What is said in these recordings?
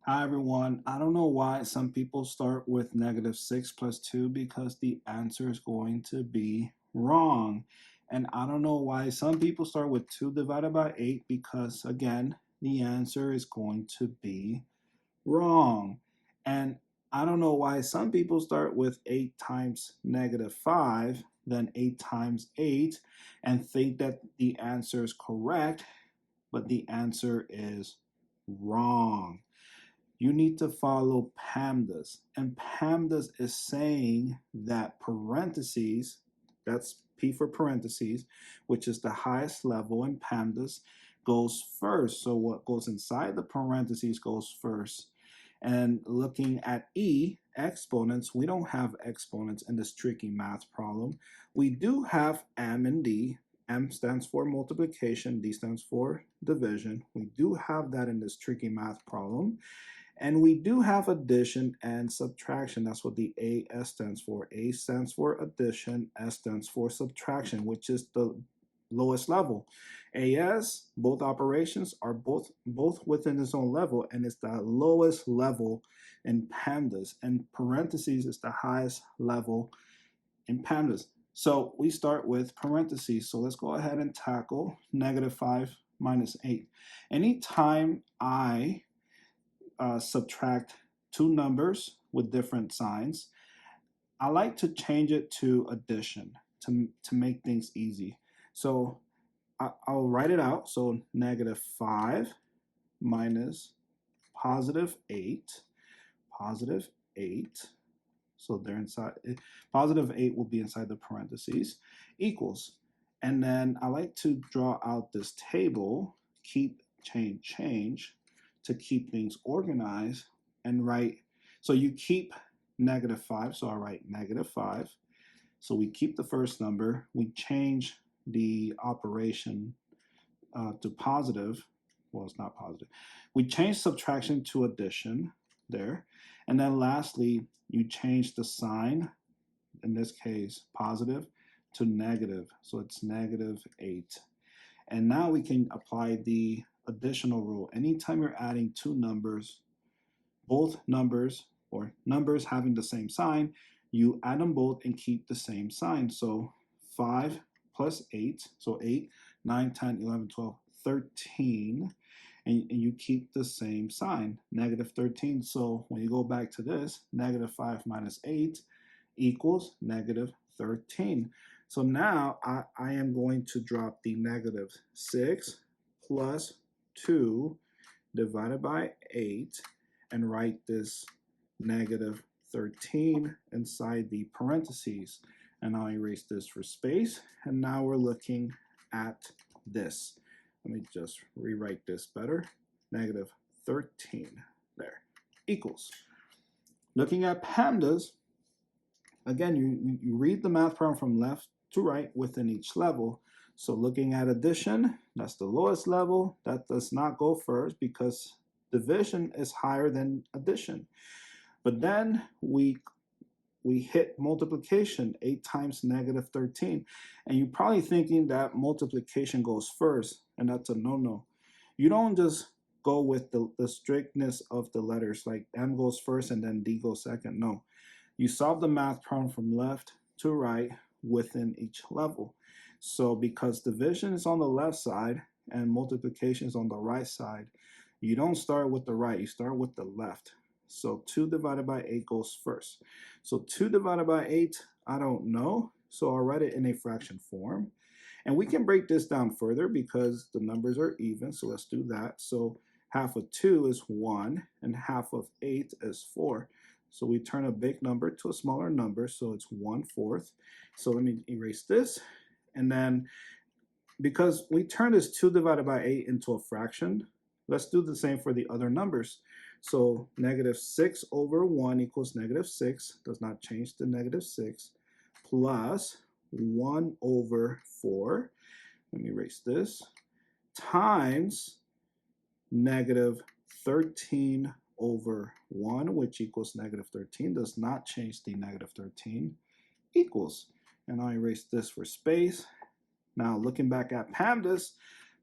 Hi everyone. I don't know why some people start with -6 plus 2 because the answer is going to be wrong. And I don't know why some people start with 2 divided by 8 because again, the answer is going to be wrong. And I don't know why some people start with 8 times -5, then 8 times 8, and think that the answer is correct, but the answer is wrong. You need to follow PAMDAS. And PAMDAS is saying that parentheses, that's P for parentheses, which is the highest level in PAMDAS, goes first. So what goes inside the parentheses goes first. And looking at E, exponents, we don't have exponents in this tricky math problem. We do have M and D. M stands for multiplication, D stands for division. We do have that in this tricky math problem. And we do have addition and subtraction. That's what the AS stands for. A stands for addition, S stands for subtraction, which is the lowest level. AS, both operations are both within its own level, and it's the lowest level in PANDAS. And parentheses is the highest level in PANDAS. So we start with parentheses. So let's go ahead and tackle -5 minus 8. Anytime I subtract two numbers with different signs, I like to change it to addition to make things easy. So I'll write it out. So -5 minus +8, +8. So they're inside, +8 will be inside the parentheses, equals. And then I like to draw out this table, keep, change, to keep things organized and write. So you keep -5, so I write -5. So we keep the first number, we change the operation to positive. Well, it's not positive. We change subtraction to addition there. And then lastly, you change the sign, in this case, positive to negative. So it's -8. And now we can apply the additional rule. Anytime you're adding two numbers, both numbers or numbers having the same sign, you add them both and keep the same sign. So 5 plus 8, so 8, 9, 10, 11, 12, 13, and you keep the same sign, -13. So when you go back to this, -5 minus 8 equals -13. So now I am going to drop the -6 plus 2 divided by 8 and write this -13 inside the parentheses. And I'll erase this for space. And now we're looking at this. Let me just rewrite this better. -13 there equals. Looking at PANDAS, again, you read the math problem from left to right within each level. So looking at addition, that's the lowest level. That does not go first because division is higher than addition. But then we hit multiplication, 8 times -13. And you're probably thinking that multiplication goes first, and that's a no-no. You don't just go with the strictness of the letters, like M goes first and then D goes second. No. You solve the math problem from left to right within each level. So because division is on the left side and multiplication is on the right side, you don't start with the right, you start with the left. So 2 divided by 8 goes first. So 2 divided by 8, I don't know. So I'll write it in a fraction form. And we can break this down further because the numbers are even. So let's do that. So half of 2 is 1 and half of 8 is 4. So we turn a big number to a smaller number. So it's 1/4. So let me erase this. And then because we turn this 2 divided by 8 into a fraction, let's do the same for the other numbers. So -6 over 1 equals -6, does not change the -6, plus 1 over 4, let me erase this, times -13 over 1, which equals -13, does not change the -13, equals. And I'll erase this for space. Now looking back at PAMDAS,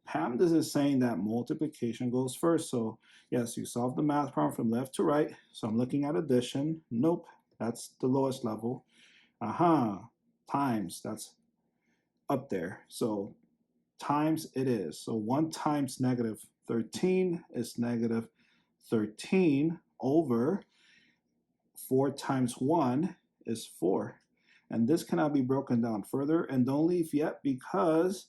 PAMDAS is saying that multiplication goes first. So yes, you solve the math problem from left to right. So I'm looking at addition. Nope, that's the lowest level. Aha, times, that's up there. So times it is. So 1 times negative 13 is negative 13 over 4 times 1 is 4. And this cannot be broken down further. And don't leave yet, because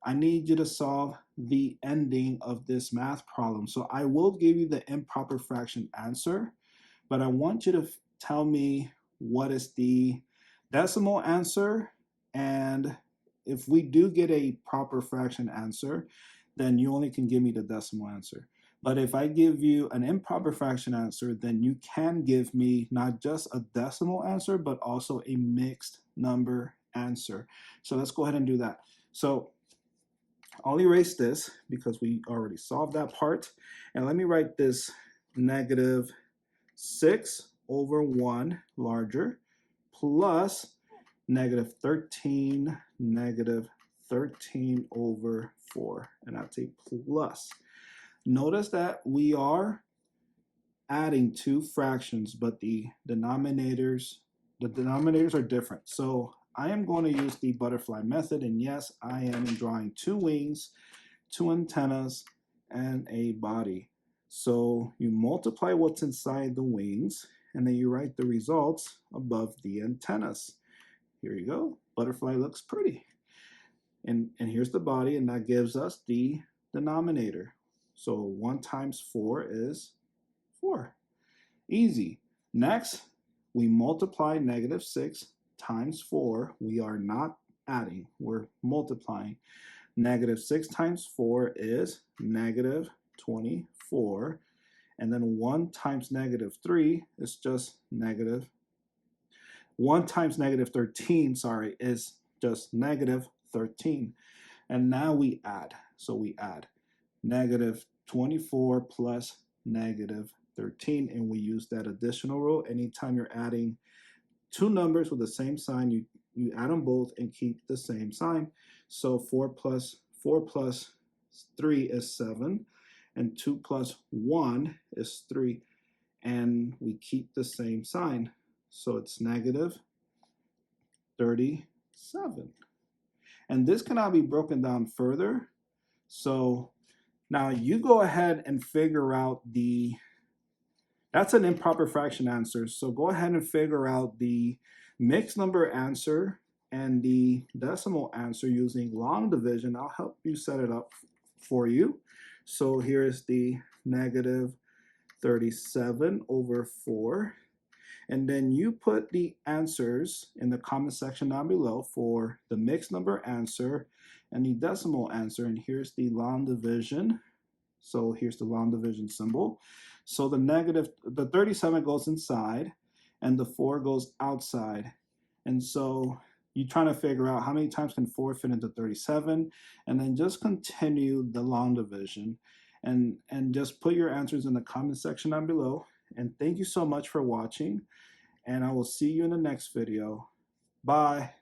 I need you to solve the ending of this math problem. So I will give you the improper fraction answer, but I want you to tell me what is the decimal answer. And if we do get a proper fraction answer, then you only can give me the decimal answer. But if I give you an improper fraction answer, then you can give me not just a decimal answer, but also a mixed number answer. So let's go ahead and do that. So I'll erase this because we already solved that part. And let me write this negative 6 over 1 larger plus negative 13 over 4. And that's a plus. Notice that we are adding two fractions, but the denominators are different. So I am going to use the butterfly method, and yes, I am drawing 2 wings, 2 antennas, and a body. So you multiply what's inside the wings, and then you write the results above the antennas. Here you go. Butterfly looks pretty. And here's the body, and that gives us the denominator. So 1 times 4 is 4. Easy. Next, we multiply negative 6 times 4. We are not adding, we're multiplying. Negative 6 times 4 is negative 24. And then 1 times negative 3 is just negative. 1 times negative 13, sorry, is just negative 13. And now we add. So we add negative 24 plus negative 13, and we use that additional rule. Anytime you're adding two numbers with the same sign, you add them both and keep the same sign. So 4 plus 3 is 7, and 2 plus 1 is 3, and we keep the same sign. So it's negative 37. And this cannot be broken down further. So now you go ahead and figure out that's an improper fraction answer. So go ahead and figure out the mixed number answer and the decimal answer using long division. I'll help you set it up for you. So here's the negative 37 over 4. And then you put the answers in the comment section down below for the mixed number answer and the decimal answer. And here's the long division. So here's the long division symbol. So the 37 goes inside and the 4 goes outside. And so you're trying to figure out how many times can 4 fit into 37, and then just continue the long division and just put your answers in the comment section down below. And thank you so much for watching, and I will see you in the next video. Bye.